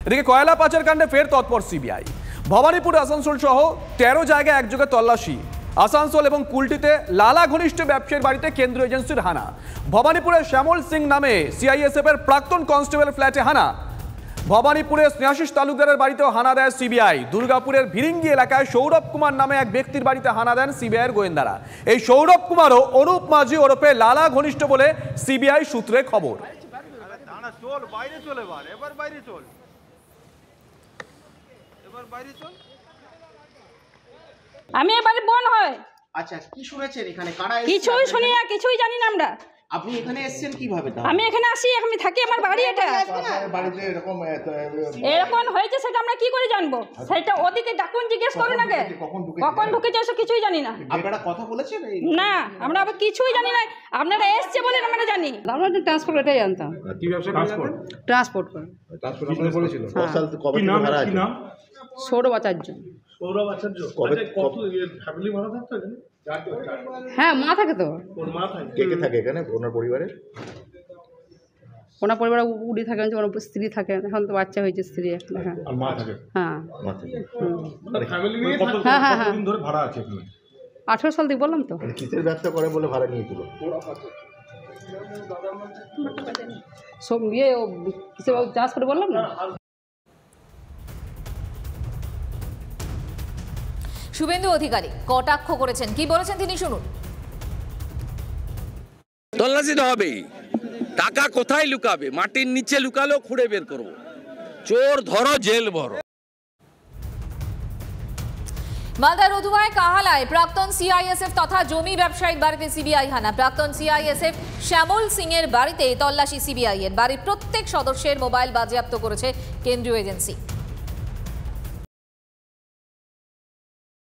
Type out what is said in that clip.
এদিকে কয়লা পাচার কাণ্ডে ফের তৎপর সিবিআই। ভবানীপুর আসানসোল সহ 13 জায়গায় একযোগে তল্লাশি। আসানসোল এবং কুলটিতে লালা ঘনিষ্ঠ ব্যবসায়ীর বাড়িতে কেন্দ্রীয় এজেন্সির হানা। ভবানীপুরে শ্যামল সিং নামে সিআইএসএফ এর প্রাক্তন কনস্টেবল ফ্ল্যাটে হানা। ভবানীপুরে স্নেহাশিস তালুকদারের বাড়িতেও হানা দেয় সিবিআই। দুর্গাপুরের ভিরিঙ্গি এলাকায় সৌরভ কুমার নামে এক ব্যক্তির বাড়িতে হানা দেন সিবিআইয়ের গোয়েন্দারা। এই সৌরভ কুমারও অনুপ মাঝি ওরফে লালা ঘনিষ্ঠ বলে সিবিআই সূত্রে খবর। আমি এবারে বোন হয়। আচ্ছা, কি শুনেছেন এখানে? কারা এসেছে? কিছুই শুনি না, কিছুই জানি না আমরা। আপনি এখানে এসেছেন কিভাবে? আমি এখানে আসি, আমি থাকি, আমার বাড়ি এটা। বাড়িতে এরকম হয়েছে সেটা আমরা কি করে জানবো? সেটা ওদিকে ডাকুন, জিজ্ঞেস করুন আগে কখন ঢুকেছে, এসব কিছুই জানি না। আপনারা কথা বলেছেন? না, আমরা আবার কিছুই জানি না। আপনারা এসছে বলে আমরা জানি। আমরা ট্রান্সপোর্ট এটাই জানতাম। কি ব্যবসা করেন? ট্রান্সপোর্ট করে। ট্রান্সপোর্ট আপনি বলেছিল কবে থেকে ভাড়া আছে? সৌরভ আচার্য। সৌরভ আচার্য কত ফ্যামিলি ভাড়া থাকতো এখানে? হ্যাঁ, মা থাকে তো। ওর মা থাকে? কে কে থাকে এখানে ওনার পরিবারে? ওনার পরিবারে উড়ি থাকে, ওনার স্ত্রী থাকে, এখন তো বাচ্চা হয়েছে, স্ত্রী একটা। হ্যাঁ, আর মা থাকে? হ্যাঁ, মা থাকে। ফ্যামিলি নিয়ে কতদিন ধরে ভাড়া আছে এখানে? 18 সাল থেকে বললাম তো। কিসের ব্যবসা করে বলে ভাড়া নিয়েছিল? সব ইয়ে কিসে চাষ করে বললাম না। শুভেন্দু অধিকারী কটাক্ষ করেছেন, কি বলেছেন তিনি শুনুন। তল্লাশি তো হবেই। টাকা কোথায় লুকাবে? মাটির নিচে লুকালেও খুঁড়ে বের করবো। চোর ধরো, জেল ভরো। মালদার রধুয়ায় কাহালায় প্রাক্তন সিআইএসএফ তথা জমি ব্যবসায়ীর বাড়িতে সিবিআই হানা। প্রাক্তন সিআইএসএফ শ্যামল সিং এর বাড়িতে তল্লাশি সিবিআই এর। বাড়ির প্রত্যেক সদস্যের মোবাইল বাজেয়াপ্ত করেছে কেন্দ্রীয় এজেন্সি।